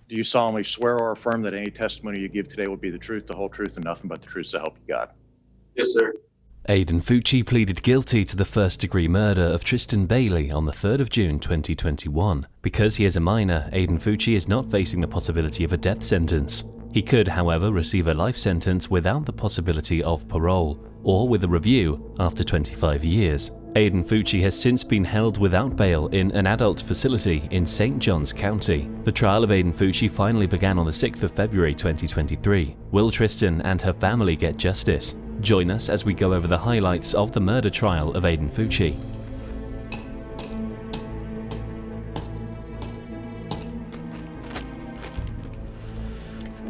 Do you solemnly swear or affirm that any testimony you give today will be the truth, the whole truth, and nothing but the truth, so help you God? Yes, sir. Aiden Fucci pleaded guilty to the first-degree murder of Tristyn Bailey on the 3rd of June 2021. Because he is a minor, Aiden Fucci is not facing the possibility of a death sentence. He could, however, receive a life sentence without the possibility of parole, or with a review after 25 years. Aiden Fucci has since been held without bail in an adult facility in St. Johns County. The trial of Aiden Fucci finally began on the 6th of February 2023. Will Tristyn and her family get justice? Join us as we go over the highlights of the murder trial of Aiden Fucci.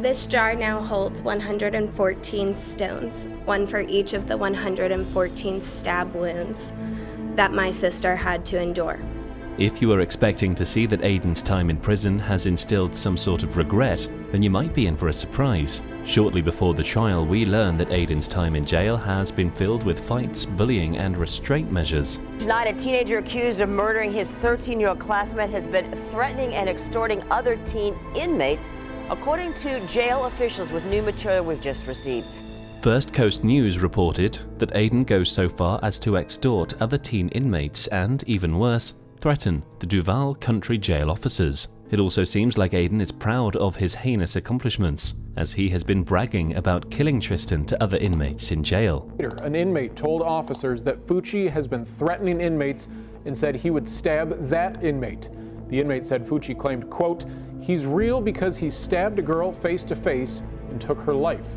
This jar now holds 114 stones, one for each of the 114 stab wounds that my sister had to endure. If you are expecting to see that Aiden's time in prison has instilled some sort of regret, then you might be in for a surprise. Shortly before the trial, we learn that Aiden's time in jail has been filled with fights, bullying, and restraint measures. Tonight, a teenager accused of murdering his 13-year-old classmate has been threatening and extorting other teen inmates, according to jail officials with new material we've just received. First Coast News reported that Aiden goes so far as to extort other teen inmates and, even worse, threaten the Duval Country Jail officers. It also seems like Aiden is proud of his heinous accomplishments, as he has been bragging about killing Tristyn to other inmates in jail. An inmate told officers that Fucci has been threatening inmates and said he would stab that inmate. The inmate said Fucci claimed, quote, "He's real because he stabbed a girl face to face and took her life."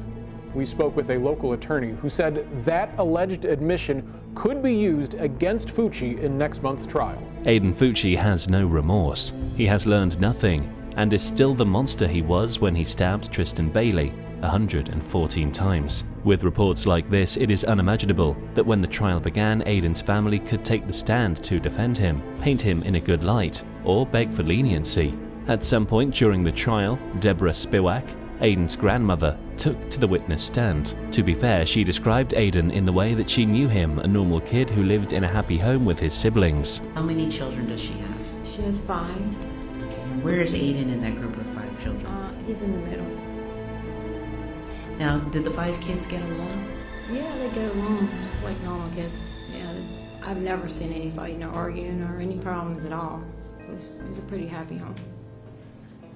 We spoke with a local attorney who said that alleged admission could be used against Fucci in next month's trial. Aiden Fucci has no remorse. He has learned nothing and is still the monster he was when he stabbed Tristyn Bailey 114 times. With reports like this, it is unimaginable that when the trial began, Aiden's family could take the stand to defend him, paint him in a good light, or beg for leniency. At some point during the trial, Deborah Spiwak, Aiden's grandmother, took to the witness stand. To be fair, she described Aiden in the way that she knew him, a normal kid who lived in a happy home with his siblings. How many children does she have? She has 5. Okay, and where is Aiden in that group of 5 children? He's in the middle. Now, did the 5 kids get along? Yeah, they get along just like normal kids. Yeah, I've never seen any fighting or arguing or any problems at all. It was a pretty happy home.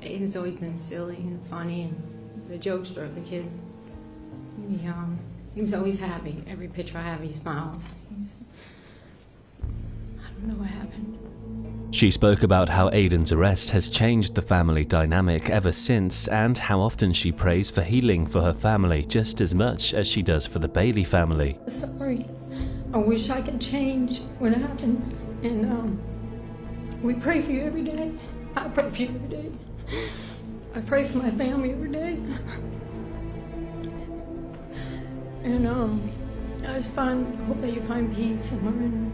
Aiden's always been silly and funny and the jokester of the kids. He was always happy. Every picture I have, he smiles. I don't know what happened. She spoke about how Aiden's arrest has changed the family dynamic ever since, and how often she prays for healing for her family just as much as she does for the Bailey family. Sorry. I wish I could change what happened. And we pray for you every day. I pray for you every day. I pray for my family every day. And I just hope that you find peace somewhere in there.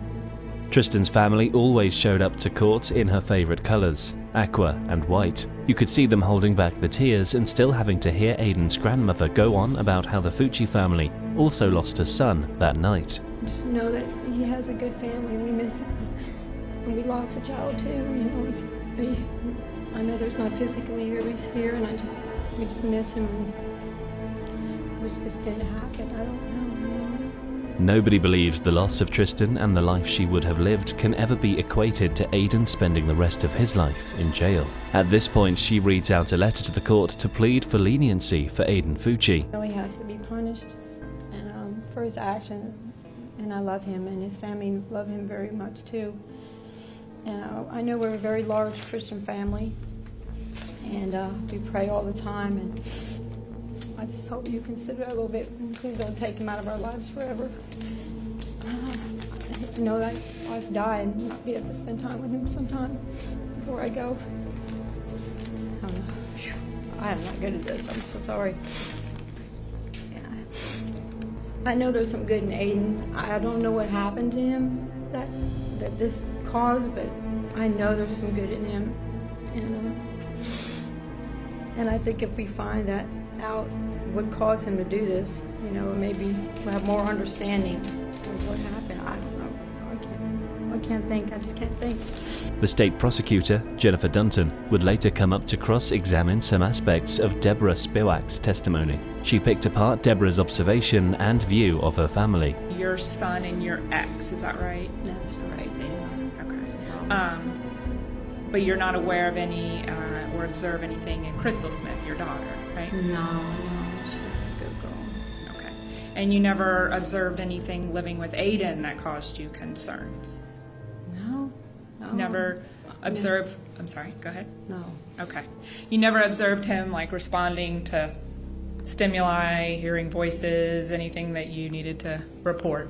Tristyn's family always showed up to court in her favourite colours, aqua and white. You could see them holding back the tears and still having to hear Aiden's grandmother go on about how the Fucci family also lost a son that night. Just know that he has a good family and we miss him. And we lost a child too, I know there's not physically here, but he's here, and we just miss him. It just didn't happen. I don't know. Nobody believes the loss of Tristyn and the life she would have lived can ever be equated to Aiden spending the rest of his life in jail. At this point, she reads out a letter to the court to plead for leniency for Aiden Fucci. He has to be punished and for his actions, and I love him, and his family love him very much too. And I know we're a very large Christian family, and we pray all the time, and I just hope you consider it a little bit, and please don't take him out of our lives forever. I know that I've died, and we have to spend time with him sometime before I go. I am not good at this, I'm so sorry. Yeah. I know there's some good in Aiden. I don't know what happened to him that this caused, but I know there's some good in him, and I think if we find that out, what caused him to do this, maybe we'll have more understanding of what happened. I don't know. I can't can't think. I just can't think. The state prosecutor, Jennifer Dunton, would later come up to cross-examine some aspects of Deborah Spivak's testimony. She picked apart Deborah's observation and view of her family. Your son and your ex, is that right? That's right. They Okay. But you're not aware of any or observe anything in Crystal Smith, your daughter, right? No, she's a good girl. Okay. And you never observed anything living with Aiden that caused you concerns? No. Never observed, I'm sorry, go ahead. No. Okay. You never observed him like responding to stimuli, hearing voices, anything that you needed to report?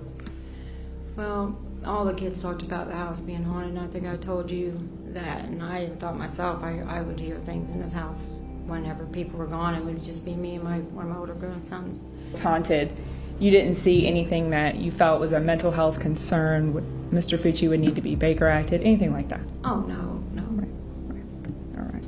Well, all the kids talked about the house being haunted, and I think I told you that, and I thought myself I would hear things in this house whenever people were gone. It would just be me and one of my older grandsons. It's haunted. You didn't see anything that you felt was a mental health concern, Mr. Fucci would need to be Baker acted, anything like that? Oh, no. All right.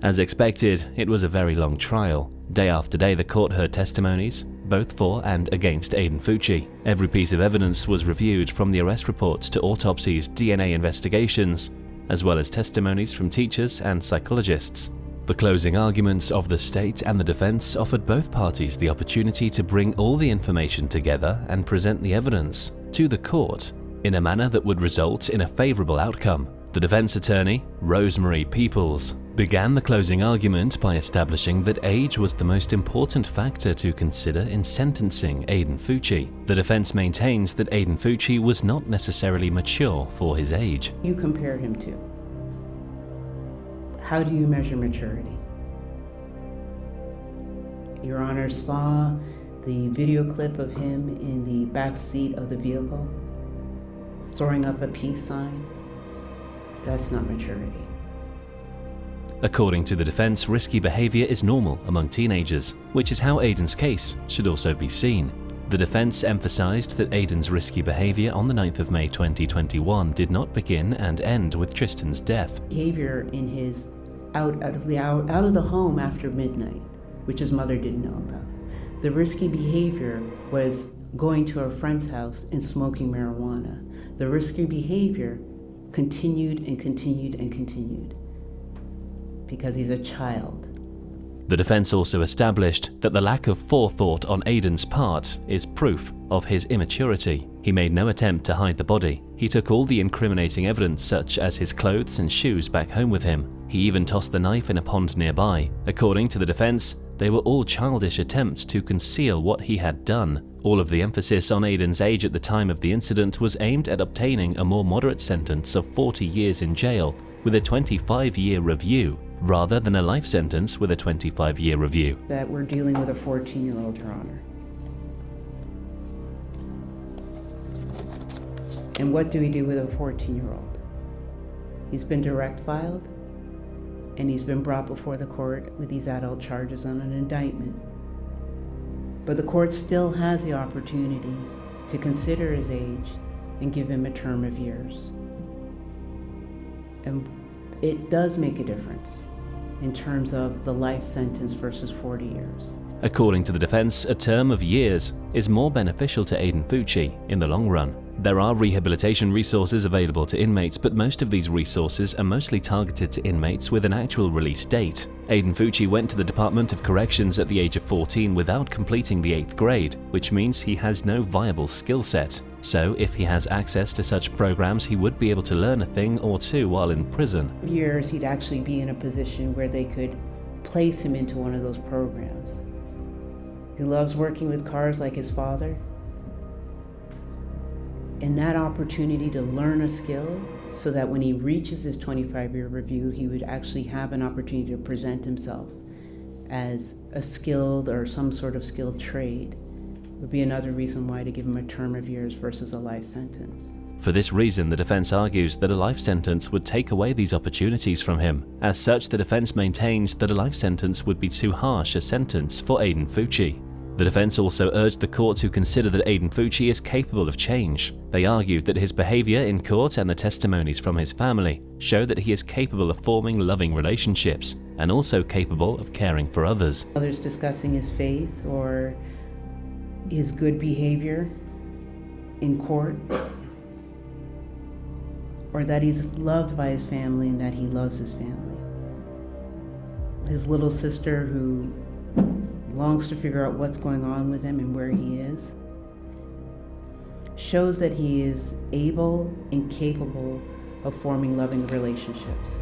As expected, it was a very long trial. Day after day, the court heard testimonies, both for and against Aiden Fucci. Every piece of evidence was reviewed, from the arrest reports to autopsies, DNA investigations, as well as testimonies from teachers and psychologists. The closing arguments of the state and the defense offered both parties the opportunity to bring all the information together and present the evidence to the court in a manner that would result in a favorable outcome. The defense attorney, Rosemary Peoples, began the closing argument by establishing that age was the most important factor to consider in sentencing Aiden Fucci. The defense maintains that Aiden Fucci was not necessarily mature for his age. You compare him to? How do you measure maturity? Your Honor saw the video clip of him in the back seat of the vehicle, throwing up a peace sign. That's not maturity. According to the defense, risky behavior is normal among teenagers, which is how Aiden's case should also be seen. The defense emphasized that Aiden's risky behavior on the 9th of May 2021 did not begin and end with Tristyn's death. Behavior in his out of the home after midnight, which his mother didn't know about. The risky behavior was going to a friend's house and smoking marijuana. The risky behavior continued and continued and continued because he's a child. The defense also established that the lack of forethought on Aiden's part is proof of his immaturity. He made no attempt to hide the body. He took all the incriminating evidence, such as his clothes and shoes, back home with him. He even tossed the knife in a pond nearby. According to the defense, they were all childish attempts to conceal what he had done. All of the emphasis on Aiden's age at the time of the incident was aimed at obtaining a more moderate sentence of 40 years in jail with a 25-year review, rather than a life sentence with a 25-year review. That we're dealing with a 14-year-old, Your Honor. And what do we do with a 14-year-old? He's been direct filed, and he's been brought before the court with these adult charges on an indictment. But the court still has the opportunity to consider his age and give him a term of years. And it does make a difference in terms of the life sentence versus 40 years. According to the defense, a term of years is more beneficial to Aiden Fucci in the long run. There are rehabilitation resources available to inmates, but most of these resources are mostly targeted to inmates with an actual release date. Aiden Fucci went to the Department of Corrections at the age of 14 without completing the 8th grade, which means he has no viable skill set. So if he has access to such programs, he would be able to learn a thing or two while in prison. Years, he'd actually be in a position where they could place him into one of those programs. He loves working with cars like his father. And that opportunity to learn a skill so that when he reaches his 25-year review, he would actually have an opportunity to present himself as a skilled or some sort of skilled trade would be another reason why to give him a term of years versus a life sentence. For this reason, the defense argues that a life sentence would take away these opportunities from him. As such, the defense maintains that a life sentence would be too harsh a sentence for Aiden Fucci. The defense also urged the court to consider that Aiden Fucci is capable of change. They argued that his behavior in court and the testimonies from his family show that he is capable of forming loving relationships and also capable of caring for others. Others discussing his faith or his good behavior in court. or that he's loved by his family and that he loves his family. His little sister who longs to figure out what's going on with him and where he is, shows that he is able and capable of forming loving relationships.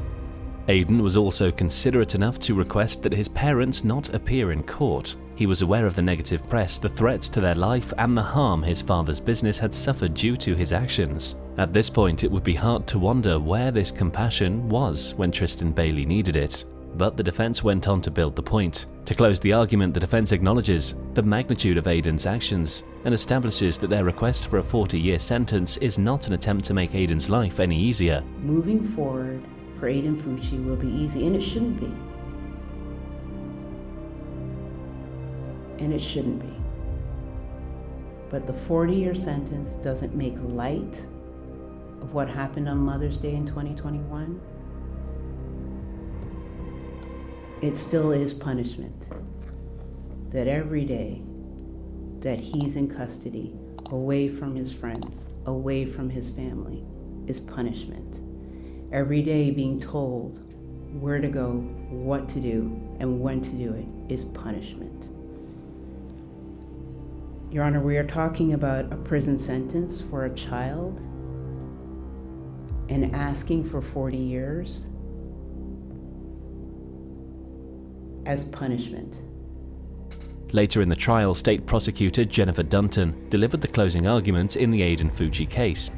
Aiden was also considerate enough to request that his parents not appear in court. He was aware of the negative press, the threats to their life, and the harm his father's business had suffered due to his actions. At this point, it would be hard to wonder where this compassion was when Tristyn Bailey needed it. But the defense went on to build the point. To close the argument, the defense acknowledges the magnitude of Aiden's actions and establishes that their request for a 40-year sentence is not an attempt to make Aiden's life any easier. Moving forward for Aiden Fucci will be easy, and it shouldn't be. And it shouldn't be. But the 40-year sentence doesn't make light of what happened on Mother's Day in 2021. It still is punishment. That every day that he's in custody, away from his friends, away from his family, is punishment. Every day being told where to go, what to do, and when to do it is punishment. Your Honor, we are talking about a prison sentence for a child and asking for 40 years as punishment. Later in the trial, State Prosecutor Jennifer Dunton delivered the closing arguments in the Aiden Fucci case.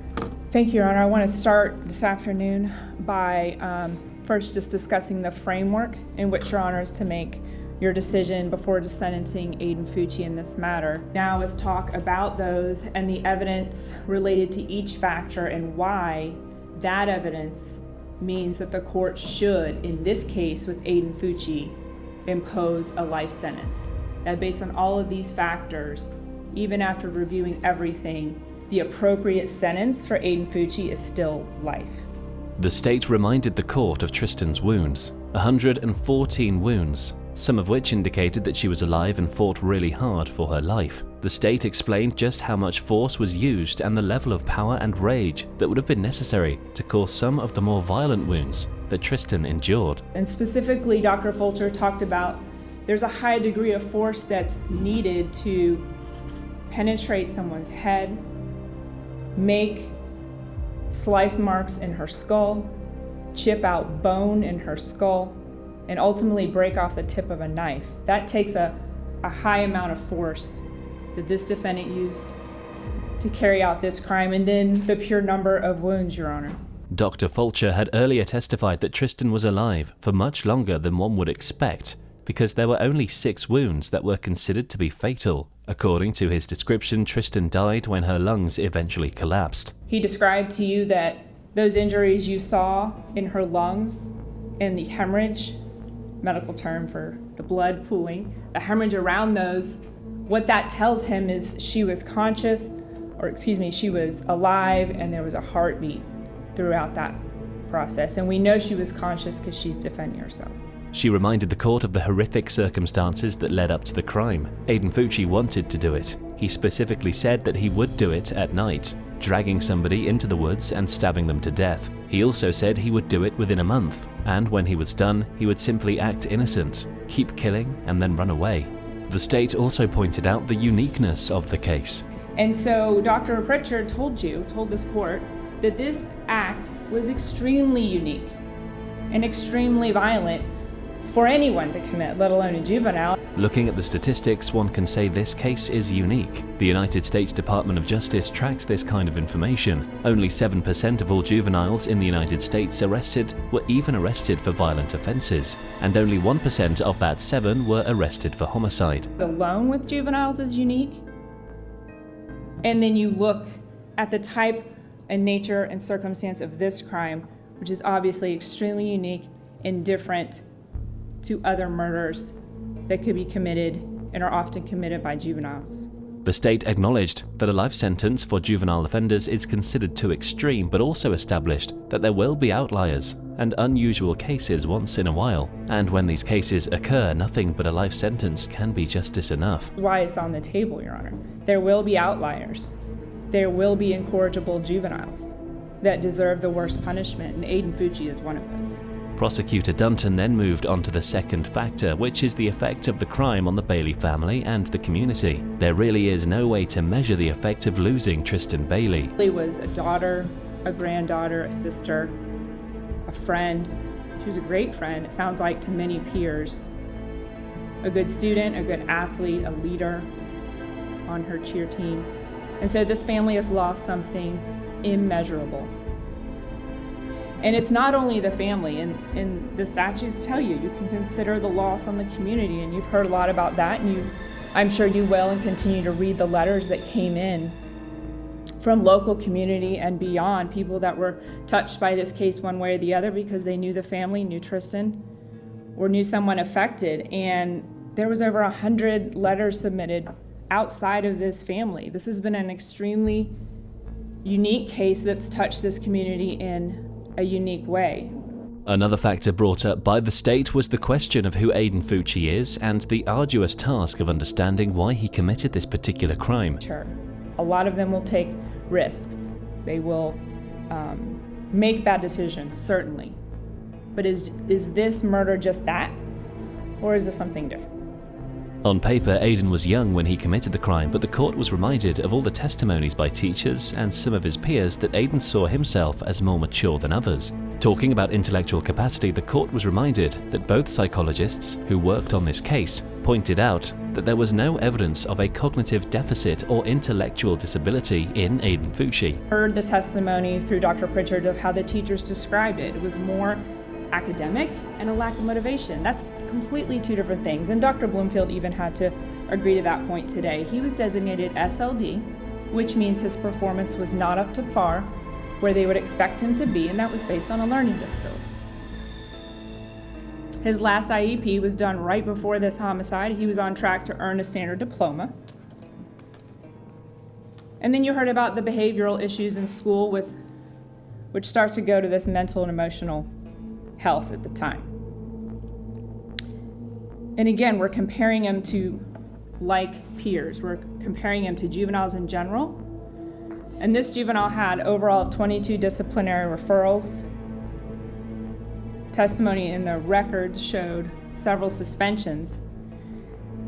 Thank you, Your Honor. I want to start this afternoon by first just discussing the framework in which Your Honor is to make your decision before sentencing Aiden Fucci in this matter. Now let's talk about those and the evidence related to each factor and why that evidence means that the court should, in this case with Aiden Fucci, impose a life sentence. That based on all of these factors, even after reviewing everything, the appropriate sentence for Aiden Fucci is still life. The state reminded the court of Tristyn's wounds, 114 wounds, some of which indicated that she was alive and fought really hard for her life. The state explained just how much force was used and the level of power and rage that would have been necessary to cause some of the more violent wounds that Tristyn endured. And specifically, Dr. Fulcher talked about there's a high degree of force that's needed to penetrate someone's head, make slice marks in her skull, chip out bone in her skull, and ultimately break off the tip of a knife. That takes a high amount of force that this defendant used to carry out this crime, and then the pure number of wounds, Your Honor. Dr. Fulcher had earlier testified that Tristyn was alive for much longer than one would expect, because there were only 6 wounds that were considered to be fatal. According to his description, Tristyn died when her lungs eventually collapsed. He described to you that those injuries you saw in her lungs and the hemorrhage, medical term for the blood pooling, the hemorrhage around those, what that tells him is she was conscious, she was alive, and there was a heartbeat throughout that process. And we know she was conscious because she's defending herself. She reminded the court of the horrific circumstances that led up to the crime. Aiden Fucci wanted to do it. He specifically said that he would do it at night, dragging somebody into the woods and stabbing them to death. He also said he would do it within a month, and when he was done, he would simply act innocent, keep killing, and then run away. The state also pointed out the uniqueness of the case. And so Dr. Pritchard told this court, that this act was extremely unique and extremely violent for anyone to commit, let alone a juvenile. Looking at the statistics, one can say this case is unique. The United States Department of Justice tracks this kind of information. Only 7% of all juveniles in the United States arrested were even arrested for violent offenses, and only 1% of that 7 were arrested for homicide. Alone with juveniles is unique. And then you look at the type and nature and circumstance of this crime, which is obviously extremely unique and different to other murders that could be committed and are often committed by juveniles. The state acknowledged that a life sentence for juvenile offenders is considered too extreme, but also established that there will be outliers and unusual cases once in a while. And when these cases occur, nothing but a life sentence can be justice enough. Why it's on the table, Your Honor. There will be outliers. There will be incorrigible juveniles. that deserve the worst punishment, and Aiden Fucci is one of those. Prosecutor Dunton then moved on to the second factor, which is the effect of the crime on the Bailey family and the community. There really is no way to measure the effect of losing Tristyn Bailey. Bailey was a daughter, a granddaughter, a sister, a friend. She was a great friend, it sounds like, to many peers. A good student, a good athlete, a leader on her cheer team. And so this family has lost something immeasurable. And it's not only the family, and the statutes tell you, you can consider the loss on the community, and you've heard a lot about that, and I'm sure you will, and continue to read the letters that came in from local community and beyond, people that were touched by this case one way or the other because they knew the family, knew Tristyn, or knew someone affected. And there was over 100 letters submitted outside of this family. This has been an extremely unique case that's touched this community in a unique way. Another factor brought up by the state was the question of who Aiden Fucci is and the arduous task of understanding why he committed this particular crime. Sure. A lot of them will take risks. They will make bad decisions, certainly. But is this murder just that? Or is this something different? On paper, Aiden was young when he committed the crime, but the court was reminded of all the testimonies by teachers and some of his peers that Aiden saw himself as more mature than others. Talking about intellectual capacity, the court was reminded that both psychologists who worked on this case pointed out that there was no evidence of a cognitive deficit or intellectual disability in Aiden Fucci. Heard the testimony through Dr. Pritchard of how the teachers described it. It was more academic and a lack of motivation. That's completely two different things. And Dr. Bloomfield even had to agree to that point today. He was designated SLD, which means his performance was not up to par where they would expect him to be, and that was based on a learning disability. His last IEP was done right before this homicide. He was on track to earn a standard diploma. And then you heard about the behavioral issues in school which start to go to this mental and emotional health at the time. And again, we're comparing him to like peers. We're comparing him to juveniles in general. And this juvenile had overall 22 disciplinary referrals. Testimony in the records showed several suspensions.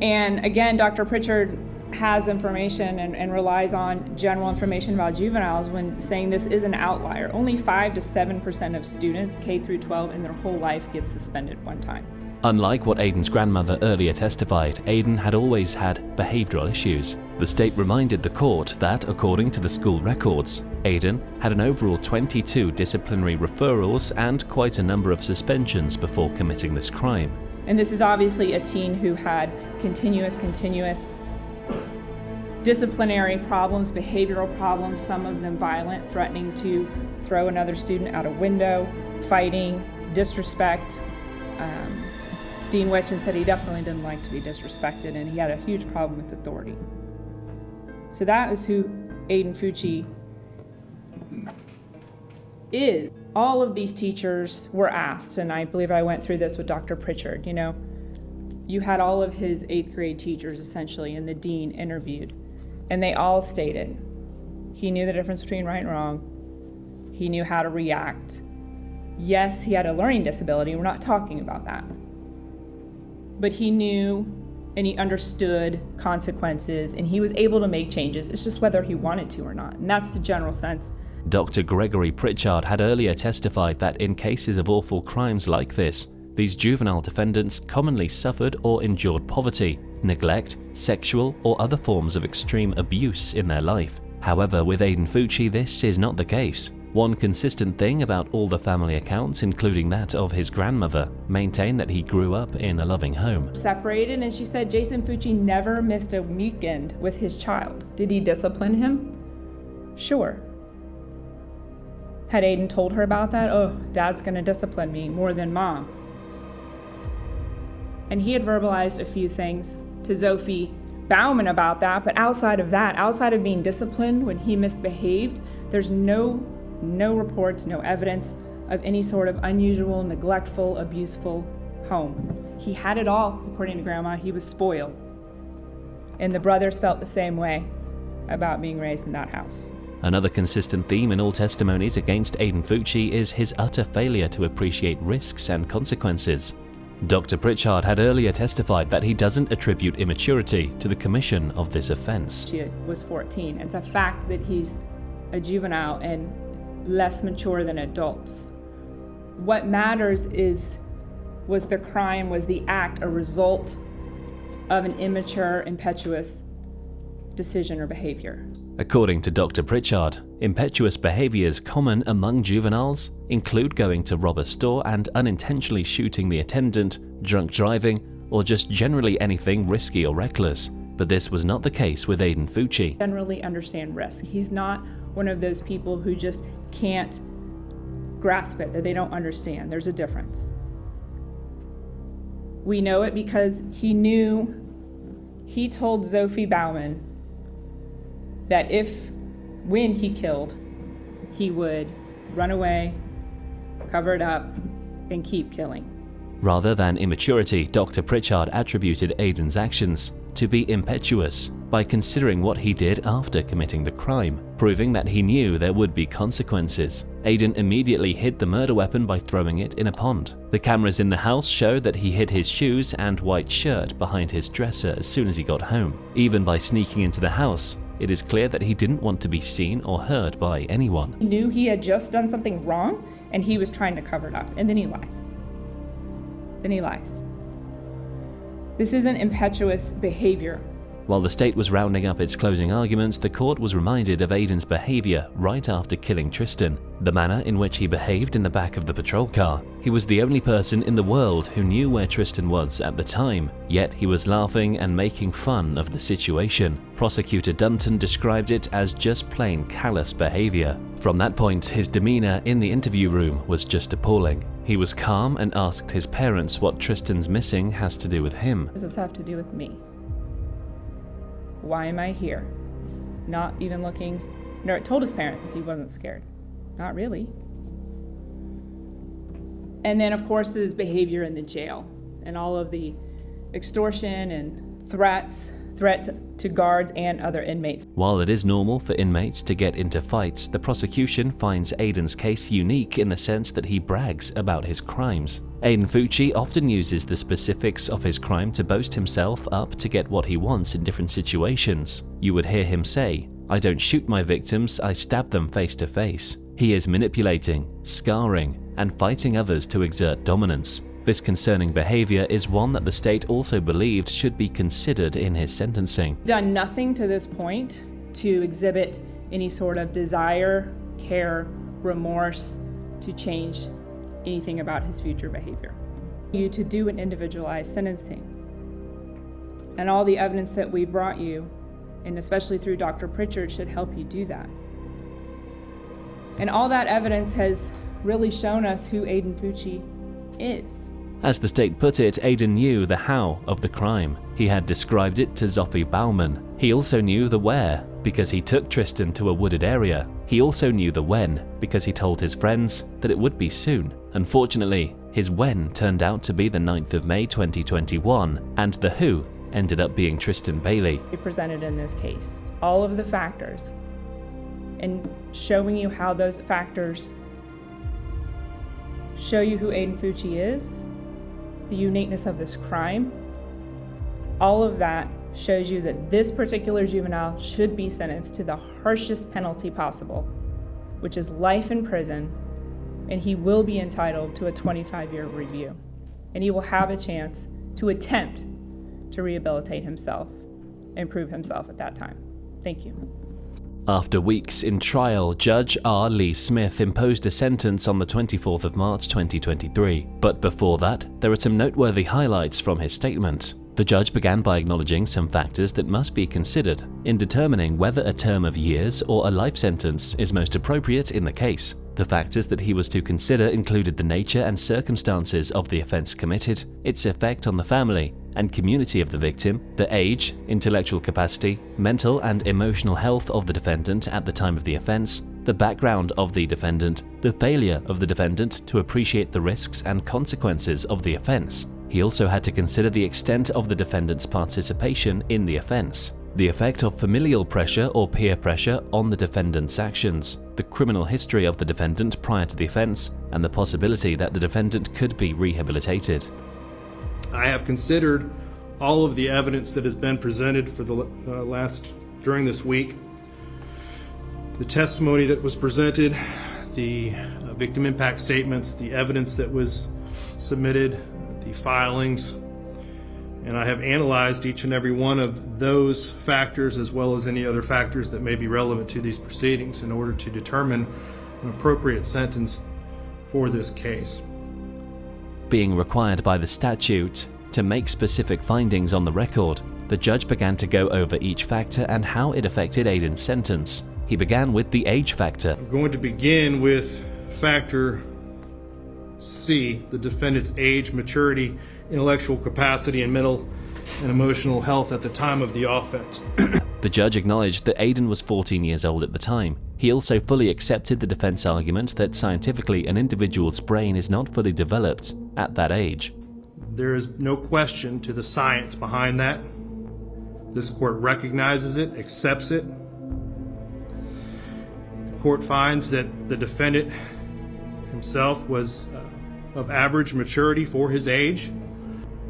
And again, Dr. Pritchard has information and relies on general information about juveniles when saying this is an outlier. Only 5 to 7% of students K through 12 in their whole life get suspended one time. Unlike what Aiden's grandmother earlier testified, Aiden had always had behavioral issues. The state reminded the court that, according to the school records, Aiden had an overall 22 disciplinary referrals and quite a number of suspensions before committing this crime. And this is obviously a teen who had continuous disciplinary problems, behavioral problems, some of them violent, threatening to throw another student out a window, fighting, disrespect. Dean Wetchin said he definitely didn't like to be disrespected, and he had a huge problem with authority. So that is who Aiden Fucci is. All of these teachers were asked, and I believe I went through this with Dr. Pritchard, you had all of his 8th grade teachers essentially and the dean interviewed, and they all stated he knew the difference between right and wrong. He knew how to react. Yes, he had a learning disability. We're not talking about that. But he knew and he understood consequences, and he was able to make changes. It's just whether he wanted to or not, and that's the general sense. Dr. Gregory Pritchard had earlier testified that in cases of awful crimes like this, these juvenile defendants commonly suffered or endured poverty, neglect, sexual or other forms of extreme abuse in their life. However, with Aiden Fucci, this is not the case. One consistent thing about all the family accounts, including that of his grandmother, maintain that he grew up in a loving home. Separated, and she said Jason Fucci never missed a weekend with his child. Did he discipline him? Sure. Had Aiden told her about that? Oh, Dad's gonna discipline me more than Mom. And he had verbalized a few things to Sophie Bauman about that, but outside of that, outside of being disciplined when he misbehaved, there's no reports, no evidence of any sort of unusual, neglectful, abuseful home. He had it all, according to Grandma. He was spoiled. And the brothers felt the same way about being raised in that house. Another consistent theme in all testimonies against Aiden Fucci is his utter failure to appreciate risks and consequences. Dr. Pritchard had earlier testified that he doesn't attribute immaturity to the commission of this offense. She was 14. It's a fact that he's a juvenile and less mature than adults. What matters was the crime, was the act a result of an immature, impetuous decision or behavior? According to Dr. Pritchard, impetuous behaviors common among juveniles include going to rob a store and unintentionally shooting the attendant, drunk driving, or just generally anything risky or reckless. But this was not the case with Aiden Fucci. Generally understand risk. He's not one of those people who just can't grasp it, that they don't understand. There's a difference. We know it because he told Sophie Bauman that when he killed, he would run away, cover it up, and keep killing. Rather than immaturity, Dr. Pritchard attributed Aiden's actions to be impetuous by considering what he did after committing the crime, proving that he knew there would be consequences. Aiden immediately hid the murder weapon by throwing it in a pond. The cameras in the house show that he hid his shoes and white shirt behind his dresser as soon as he got home. Even by sneaking into the house, it is clear that he didn't want to be seen or heard by anyone. He knew he had just done something wrong, and he was trying to cover it up, and then he lies. This isn't impetuous behavior. While the state was rounding up its closing arguments, the court was reminded of Aiden's behavior right after killing Tristyn, the manner in which he behaved in the back of the patrol car. He was the only person in the world who knew where Tristyn was at the time, yet he was laughing and making fun of the situation. Prosecutor Dunton described it as just plain callous behavior. From that point, his demeanor in the interview room was just appalling. He was calm and asked his parents what Tristyn's missing has to do with him. What does this have to do with me? Why am I here? Not even looking. No, told his parents he wasn't scared. Not really. And then, of course, his behavior in the jail and all of the extortion and threats to guards and other inmates. While it is normal for inmates to get into fights, the prosecution finds Aiden's case unique in the sense that he brags about his crimes. Aiden Fucci often uses the specifics of his crime to boast himself up to get what he wants in different situations. You would hear him say, "I don't shoot my victims, I stab them face to face." He is manipulating, scarring, and fighting others to exert dominance. This concerning behavior is one that the state also believed should be considered in his sentencing. Done nothing to this point to exhibit any sort of desire, care, remorse to change anything about his future behavior. You to do an individualized sentencing. And all the evidence that we brought you, and especially through Dr. Pritchard, should help you do that. And all that evidence has really shown us who Aiden Fucci is. As the state put it, Aiden knew the how of the crime. He had described it to Sophie Bauman. He also knew the where, because he took Tristyn to a wooded area. He also knew the when, because he told his friends that it would be soon. Unfortunately, his when turned out to be the 9th of May 2021, and the who ended up being Tristyn Bailey. We presented in this case all of the factors and showing you how those factors show you who Aiden Fucci is, the uniqueness of this crime. All of that shows you that this particular juvenile should be sentenced to the harshest penalty possible, which is life in prison, and he will be entitled to a 25-year review. And he will have a chance to attempt to rehabilitate himself and prove himself at that time. Thank you. After weeks in trial, Judge R. Lee Smith imposed a sentence on the 24th of March 2023. But before that, there are some noteworthy highlights from his statement. The judge began by acknowledging some factors that must be considered in determining whether a term of years or a life sentence is most appropriate in the case. The factors that he was to consider included the nature and circumstances of the offense committed, its effect on the family and community of the victim, the age, intellectual capacity, mental and emotional health of the defendant at the time of the offense, the background of the defendant, the failure of the defendant to appreciate the risks and consequences of the offense. He also had to consider the extent of the defendant's participation in the offense. the effect of familial pressure or peer pressure on the defendant's actions, the criminal history of the defendant prior to the offense, and the possibility that the defendant could be rehabilitated. I have considered all of the evidence that has been presented for the during this week, the testimony that was presented, the victim impact statements, the evidence that was submitted, the filings, and I have analyzed each and every one of those factors as well as any other factors that may be relevant to these proceedings in order to determine an appropriate sentence for this case. Being required by the statute to make specific findings on the record, the judge began to go over each factor and how it affected Aiden's sentence. He began with the age factor. I'm going to begin with factor C, the defendant's age, maturity, intellectual capacity, and mental and emotional health at the time of the offense. The judge acknowledged that Aiden was 14 years old at the time. He also fully accepted the defense argument that scientifically an individual's brain is not fully developed at that age. There is no question to the science behind that. This court recognizes it, accepts it. The court finds that the defendant himself was of average maturity for his age.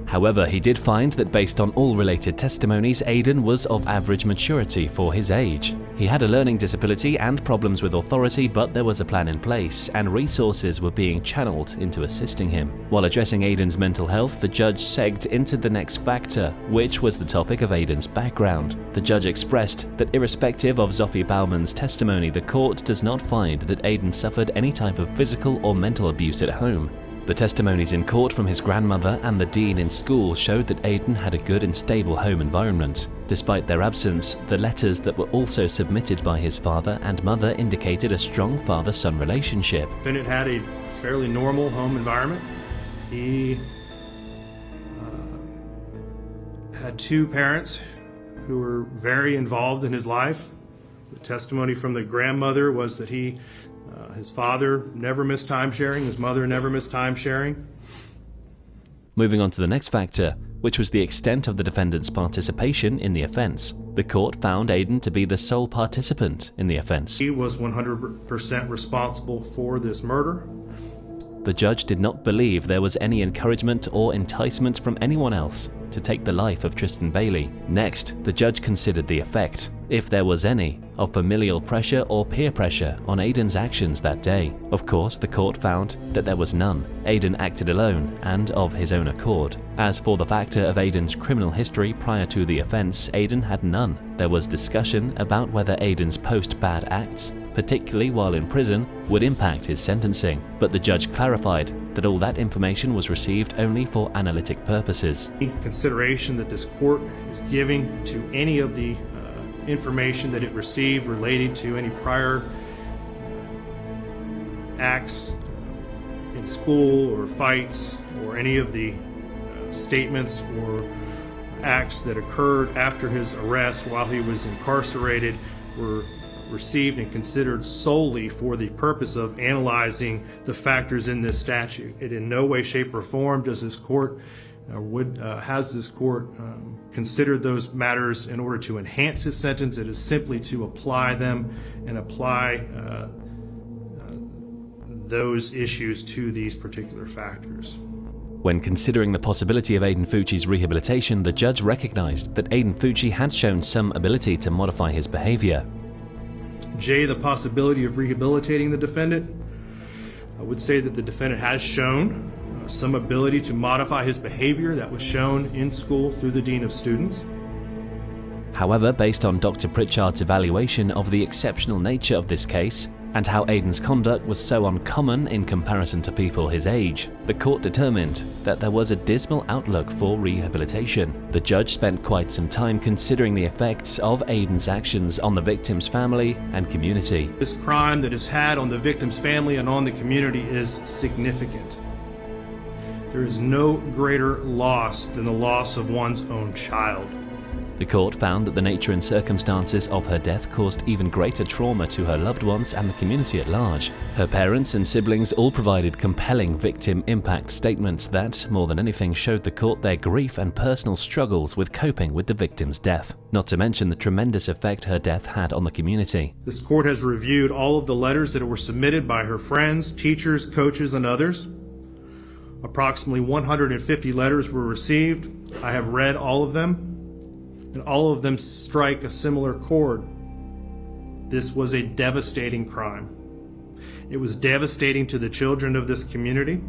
However, he did find that based on all related testimonies, Aiden was of average maturity for his age. He had a learning disability and problems with authority, but there was a plan in place, and resources were being channeled into assisting him. While addressing Aiden's mental health, the judge segged into the next factor, which was the topic of Aiden's background. The judge expressed that irrespective of Zofie Bauman's testimony, the court does not find that Aiden suffered any type of physical or mental abuse at home. The testimonies in court from his grandmother and the dean in school showed that Aiden had a good and stable home environment. Despite their absence, the letters that were also submitted by his father and mother indicated a strong father-son relationship. Bennett had a fairly normal home environment. He had two parents who were very involved in his life. The testimony from the grandmother was that his father never missed time sharing, his mother never missed time sharing. Moving on to the next factor, which was the extent of the defendant's participation in the offense. The court found Aiden to be the sole participant in the offense. He was 100% responsible for this murder. The judge did not believe there was any encouragement or enticement from anyone else to take the life of Tristyn Bailey. Next, the judge considered the effect, if there was any, of familial pressure or peer pressure on Aiden's actions that day. Of course, the court found that there was none. Aiden acted alone and of his own accord. As for the factor of Aiden's criminal history prior to the offense, Aiden had none. There was discussion about whether Aiden's post-bad acts, particularly while in prison, would impact his sentencing, but the judge clarified that all that information was received only for analytic purposes. Consideration that this court is giving to any of the information that it received related to any prior acts in school or fights or any of the statements or acts that occurred after his arrest while he was incarcerated were received and considered solely for the purpose of analyzing the factors in this statute. It in no way, shape, or form does this court has this court considered those matters in order to enhance his sentence. It is simply to apply them and apply those issues to these particular factors. When considering the possibility of Aiden Fucci's rehabilitation, the judge recognized that Aiden Fucci had shown some ability to modify his behavior. J, the possibility of rehabilitating the defendant. I would say that the defendant has shown some ability to modify his behavior that was shown in school through the Dean of Students. However, based on Dr. Pritchard's evaluation of the exceptional nature of this case, and how Aiden's conduct was so uncommon in comparison to people his age, the court determined that there was a dismal outlook for rehabilitation. The judge spent quite some time considering the effects of Aiden's actions on the victim's family and community. This crime that is had on the victim's family and on the community is significant. There is no greater loss than the loss of one's own child. The The court found that the nature and circumstances of her death caused even greater trauma to her loved ones and the community at large. Her parents and siblings all provided compelling victim impact statements that, more than anything, showed the court their grief and personal struggles with coping with the victim's death, not to mention the tremendous effect her death had on the community. This court has reviewed all of the letters that were submitted by her friends, teachers, coaches, and others. Approximately 150 letters were received. I have read all of them, and all of them strike a similar chord. This was a devastating crime. It was devastating to the children of this community.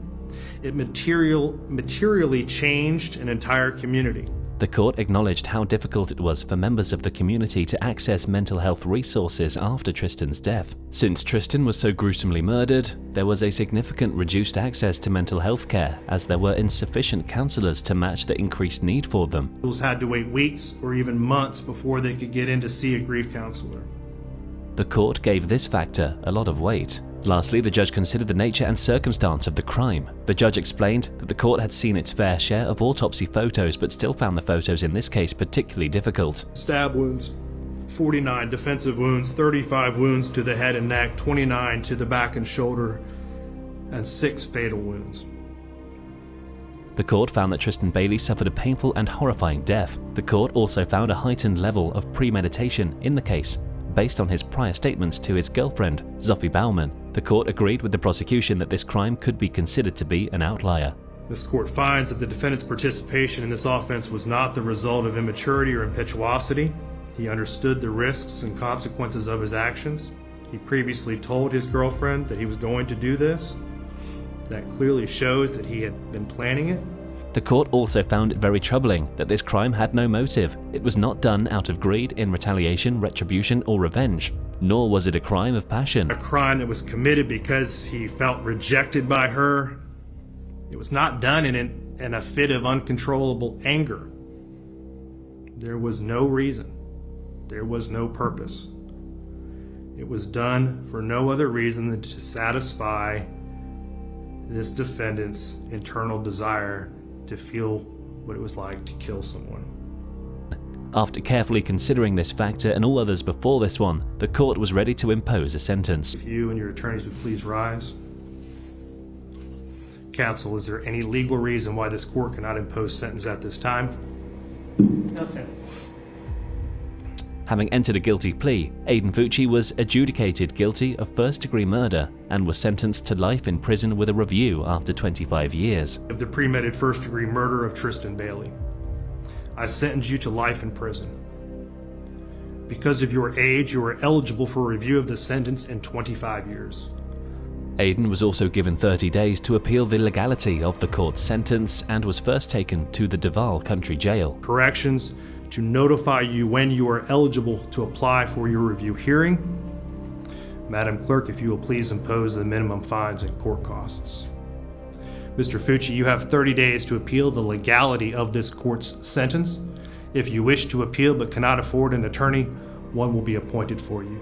It materially changed an entire community. The court acknowledged how difficult it was for members of the community to access mental health resources after Tristyn's death. Since Tristyn was so gruesomely murdered, there was a significant reduced access to mental health care, as there were insufficient counselors to match the increased need for them. Individuals had to wait weeks or even months before they could get in to see a grief counselor. The court gave this factor a lot of weight. Lastly, the judge considered the nature and circumstance of the crime. The judge explained that the court had seen its fair share of autopsy photos, but still found the photos in this case particularly difficult. Stab wounds, 49 defensive wounds, 35 wounds to the head and neck, 29 to the back and shoulder, and 6 fatal wounds. The court found that Tristyn Bailey suffered a painful and horrifying death. The court also found a heightened level of premeditation in the case, based on his prior statements to his girlfriend, Zoe Bauman. The court agreed with the prosecution that this crime could be considered to be an outlier. This court finds that the defendant's participation in this offense was not the result of immaturity or impetuosity. He understood the risks and consequences of his actions. He previously told his girlfriend that he was going to do this. That clearly shows that he had been planning it. The court also found it very troubling that this crime had no motive. It was not done out of greed, in retaliation, retribution, or revenge. Nor was it a crime of passion. A crime that was committed because he felt rejected by her. It was not done in a fit of uncontrollable anger. There was no reason. There was no purpose. It was done for no other reason than to satisfy this defendant's internal desire to feel what it was like to kill someone. After carefully considering this factor and all others before this one, the court was ready to impose a sentence. If you and your attorneys would please rise. Counsel, is there any legal reason why this court cannot impose sentence at this time? No, sir. Having entered a guilty plea, Aiden Fucci was adjudicated guilty of first-degree murder and was sentenced to life in prison with a review after 25 years. Of the premeditated first-degree murder of Tristyn Bailey, I sentence you to life in prison. Because of your age, you are eligible for review of the sentence in 25 years. Aiden was also given 30 days to appeal the legality of the court's sentence and was first taken to the Duval Country Jail. Corrections to notify you when you are eligible to apply for your review hearing. Madam Clerk, if you will please impose the minimum fines and court costs. Mr. Fucci, you have 30 days to appeal the legality of this court's sentence. If you wish to appeal but cannot afford an attorney, one will be appointed for you.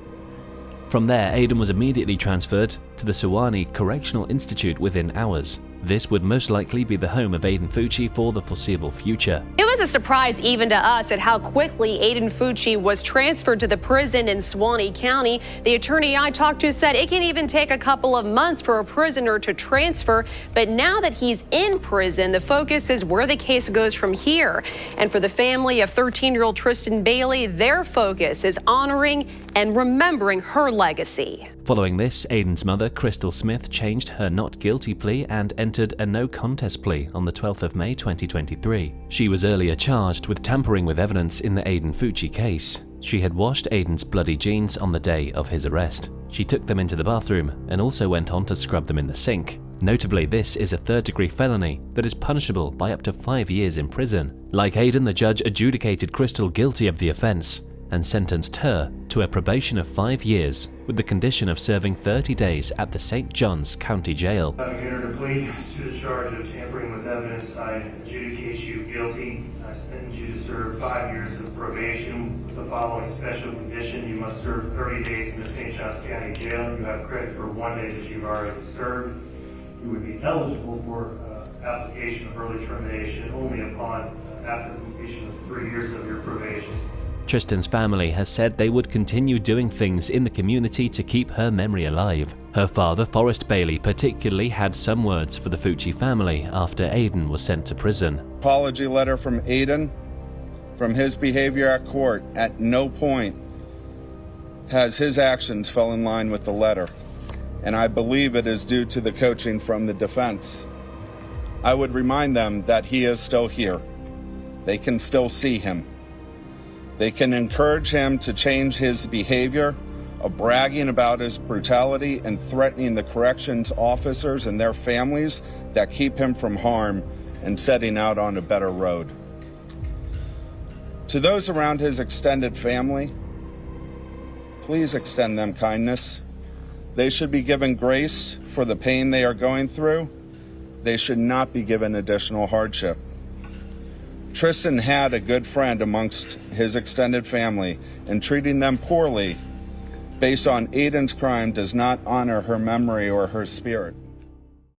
From there, Aiden was immediately transferred to the Sewanee Correctional Institute within hours. This would most likely be the home of Aiden Fucci for the foreseeable future. It was a surprise even to us at how quickly Aiden Fucci was transferred to the prison in Sewanee County. The attorney I talked to said it can even take a couple of months for a prisoner to transfer, but now that he's in prison, the focus is where the case goes from here. And for the family of 13-year-old Tristyn Bailey, their focus is honoring and remembering her legacy. Following this, Aiden's mother, Crystal Smith, changed her not guilty plea and entered a no contest plea on the 12th of May 2023. She was earlier charged with tampering with evidence in the Aiden Fucci case. She had washed Aiden's bloody jeans on the day of his arrest. She took them into the bathroom and also went on to scrub them in the sink. Notably, this is a third-degree felony that is punishable by up to 5 years in prison. Like Aiden, the judge adjudicated Crystal guilty of the offense and sentenced her to a probation of 5 years with the condition of serving 30 days at the St. John's County Jail. Having entered a plea to the charge of tampering with evidence, I adjudicate you guilty. I sentence you to serve 5 years of probation with the following special condition. You must serve 30 days in the St. John's County Jail. You have credit for 1 day that you've already served. You would be eligible for application of early termination only upon after completion of 3 years of your probation. Tristyn's family has said they would continue doing things in the community to keep her memory alive. Her father, Forrest Bailey, particularly had some words for the Fucci family after Aiden was sent to prison. Apology letter from Aiden. From his behavior at court, at no point has his actions fell in line with the letter, and I believe it is due to the coaching from the defense. I would remind them that he is still here. They can still see him. They can encourage him to change his behavior of bragging about his brutality and threatening the corrections officers and their families that keep him from harm and setting out on a better road. To those around his extended family, please extend them kindness. They should be given grace for the pain they are going through. They should not be given additional hardship. Tristyn had a good friend amongst his extended family, and treating them poorly based on Aiden's crime does not honor her memory or her spirit.